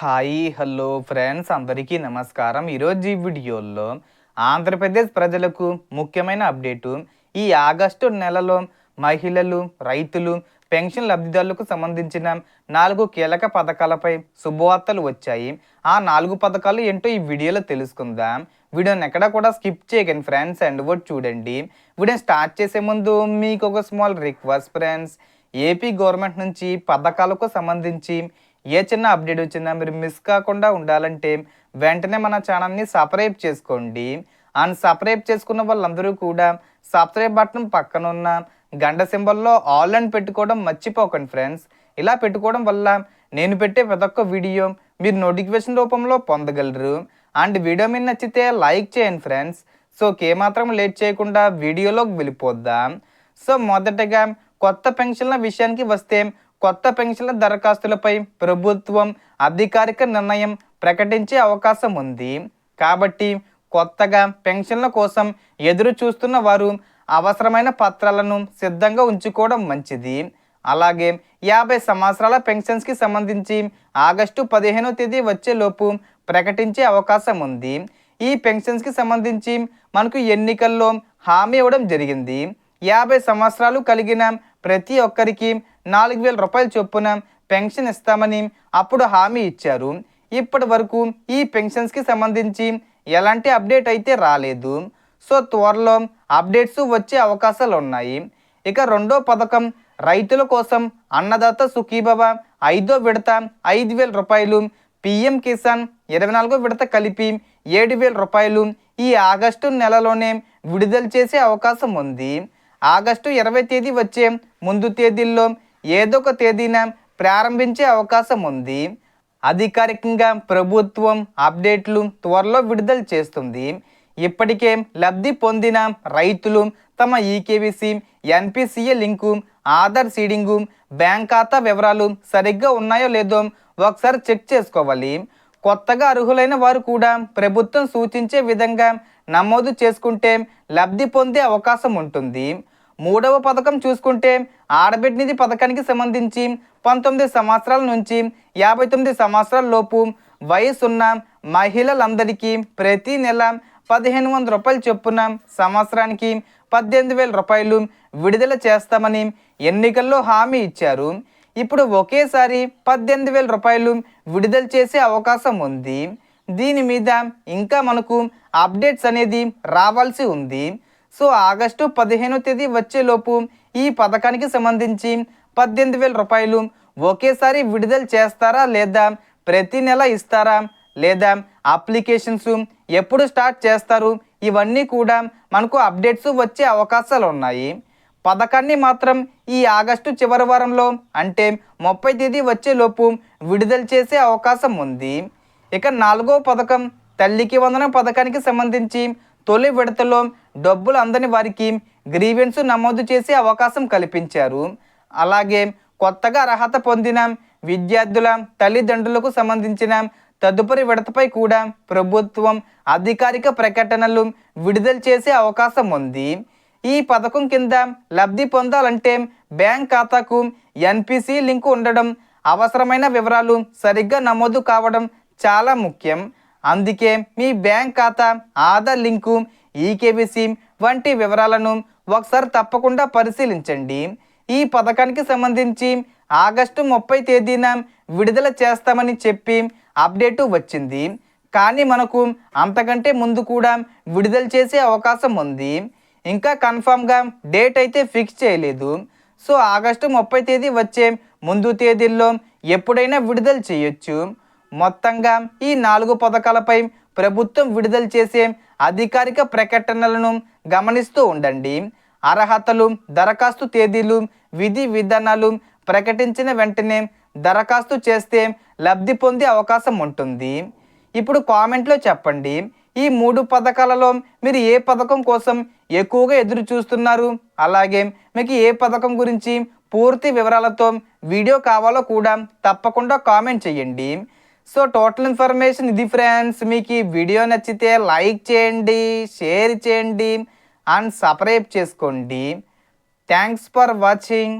Hi hello friends అందరికీ నమస్కారం. ఈరోజు ఈ వీడియోలో ఆంధ్రప్రదేశ్ ప్రజలకు ముఖ్యమైన అప్డేటు. ఈ ఆగస్టు నెలలో మహిళలు, రైతులు, పెన్షన్ లబ్ధిదారులకు సంబంధించిన 4 కీలక పథకాలపై శుభవార్తలు వచ్చాయి. ఆ 4 పథకాలు ఏంటో ఈ వీడియోలో తెలుసుకుందాం. వీడియోని ఎక్కడా కూడా స్కిప్ చేయకండి ఫ్రెండ్స్, అండ్ వర్డ్ చూడండి. వీడియోని స్టార్ట్ చేసే ముందు మీకు ఒక small request friends. AP government నుంచి పథకాలకు సంబంధించి ఏ చిన్న అప్డేట్ వచ్చినా మీరు మిస్ కాకుండా ఉండాలంటే వెంటనే మన ఛానల్ని సబ్స్క్రైబ్ చేసుకోండి. అండ్ సబ్స్క్రైబ్ చేసుకున్న వాళ్ళందరూ కూడా సబ్స్క్రైబ్ బటన్ పక్కన ఉన్న గంట సింబల్లో ఆల్ అని పెట్టుకోవడం మర్చిపోకండి ఫ్రెండ్స్. ఇలా పెట్టుకోవడం వల్ల నేను పెట్టే ప్రతి ఒక్క వీడియో మీరు నోటిఫికేషన్ రూపంలో పొందగలరు. అండ్ వీడియో మీద నచ్చితే లైక్ చేయండి ఫ్రెండ్స్. సో ఏమాత్రం లేట్ చేయకుండా వీడియోలోకి వెళ్ళిపోద్దాం. సో మొదటగా కొత్త పెన్షన్ల విషయానికి వస్తే, కొత్త పెన్షన్ల దరఖాస్తులపై ప్రభుత్వం అధికారిక నిర్ణయం ప్రకటించే అవకాశం ఉంది. కాబట్టి కొత్తగా పెన్షన్ల కోసం ఎదురు చూస్తున్న వారు అవసరమైన పత్రాలను సిద్ధంగా ఉంచుకోవడం మంచిది. అలాగే 50 సంవత్సరాల పెన్షన్స్కి సంబంధించి ఆగస్టు 15వ తేదీ వచ్చేలోపు ప్రకటించే అవకాశం ఉంది. ఈ పెన్షన్స్కి సంబంధించి మనకు ఎన్నికల్లో హామీ ఇవ్వడం జరిగింది. 50 సంవత్సరాలు కలిగిన ప్రతి ఒక్కరికి 4,000 రూపాయల చొప్పున పెన్షన్ ఇస్తామని అప్పుడు హామీ ఇచ్చారు. ఇప్పటి వరకు ఈ పెన్షన్స్కి సంబంధించి ఎలాంటి అప్డేట్ అయితే రాలేదు. సో త్వరలో అప్డేట్స్ వచ్చే అవకాశాలు ఉన్నాయి. ఇక రెండో పథకం రైతుల కోసం అన్నదాత సుఖీభవ 5వ విడత 5,000 రూపాయలు, పిఎం కిసాన్ 24వ విడత కలిపి 7,000 రూపాయలు ఈ ఆగస్టు నెలలోనే విడుదల చేసే అవకాశం ఉంది. ఆగస్టు 20 తేదీ వచ్చే ముందు తేదీల్లో ఏదో ఒక తేదీన ప్రారంభించే అవకాశం ఉంది. అధికారికంగా ప్రభుత్వం అప్డేట్లు త్వరలో విడుదల చేస్తుంది. ఇప్పటికే లబ్ధి పొందిన రైతులు తమ ఈకేవీసీ, ఎన్పిసిఏ లింకు, ఆధార్ సీడింగు, బ్యాంక్ ఖాతా వివరాలు సరిగ్గా ఉన్నాయో లేదో ఒకసారి చెక్ చేసుకోవాలి. కొత్తగా అర్హులైన వారు కూడా ప్రభుత్వం సూచించే విధంగా నమోదు చేసుకుంటే లబ్ధి పొందే అవకాశం ఉంటుంది. మూడవ పథకం చూసుకుంటే ఆడబిడ్డ నిధి పథకానికి సంబంధించి 19 సంవత్సరాల నుంచి 59 సంవత్సరాల లోపు వయసున్న మహిళలందరికీ ప్రతి నెల 1,500 రూపాయల చొప్పున సంవత్సరానికి 18,000 రూపాయలు విడుదల చేస్తామని ఎన్నికల్లో హామీ ఇచ్చారు. ఇప్పుడు ఒకేసారి 18,000 రూపాయలు విడుదల చేసే అవకాశం ఉంది. దీని మీద ఇంకా మనకు అప్డేట్స్ అనేది రావాల్సి ఉంది. సో ఆగస్టు 15వ తేదీ వచ్చేలోపు ఈ పథకానికి సంబంధించి 18,000 రూపాయలు ఒకేసారి విడుదల చేస్తారా లేదా, ప్రతి నెల ఇస్తారా లేదా, అప్లికేషన్స్ ఎప్పుడు స్టార్ట్ చేస్తారు, ఇవన్నీ కూడా మనకు అప్డేట్స్ వచ్చే అవకాశాలు ఉన్నాయి. పథకాన్ని మాత్రం ఈ ఆగస్టు చివరి వారంలో అంటే 30 తేదీ వచ్చేలోపు విడుదల చేసే అవకాశం ఉంది. ఇక 4వ పథకం తల్లికి వందనం పథకానికి సంబంధించి తొలి విడతలో డబ్బులు అందని వారికి గ్రీవెన్స్ నమోదు చేసే అవకాశం కల్పించారు. అలాగే కొత్తగా అర్హత పొందిన విద్యార్థుల తల్లిదండ్రులకు సంబంధించిన తదుపరి విడతపై కూడా ప్రభుత్వం అధికారిక ప్రకటనలు విడుదల చేసే అవకాశం ఉంది. ఈ పథకం కింద లబ్ధి పొందాలంటే బ్యాంక్ ఖాతాకు ఎన్పిసి లింకు ఉండడం, అవసరమైన వివరాలు సరిగ్గా నమోదు కావడం చాలా ముఖ్యం. అందుకే మీ బ్యాంక్ ఖాతా, ఆధార్ లింకు, ఈకేవీసీ వంటి వివరాలను ఒకసారి తప్పకుండా పరిశీలించండి. ఈ పథకానికి సంబంధించి ఆగస్టు 30 తేదీన విడుదల చేస్తామని చెప్పి అప్డేటు వచ్చింది. కానీ మనకు అంతకంటే ముందు కూడా విడుదల చేసే అవకాశం ఉంది. ఇంకా కన్ఫామ్గా డేట్ అయితే ఫిక్స్ చేయలేదు. సో ఆగస్టు 30 తేదీ వచ్చే ముందు తేదీల్లో ఎప్పుడైనా విడుదల చేయొచ్చు. మొత్తంగా ఈ 4 పథకాలపై ప్రభుత్వం విడుదల చేసే అధికారిక ప్రకటనలను గమనిస్తూ ఉండండి. అర్హతలు, దరఖాస్తు తేదీలు, విధి విధానాలు ప్రకటించిన వెంటనే దరఖాస్తు చేస్తే లబ్ధి పొందే అవకాశం ఉంటుంది. ఇప్పుడు కామెంట్లో చెప్పండి, ఈ 3 పథకాలలో మీరు ఏ పథకం కోసం ఎక్కువగా ఎదురు చూస్తున్నారు, అలాగే మీకు ఏ పథకం గురించి పూర్తి వివరాలతో వీడియో కావాలో కూడా తప్పకుండా కామెంట్ చేయండి. సో టోటల్ ఇన్ఫర్మేషన్ ఇది ఫ్రెండ్స్. మీకు ఈ వీడియో నచ్చితే లైక్ చేయండి, షేర్ చేయండి అండ్ సబ్స్క్రైబ్ చేసుకోండి. Thanks for watching.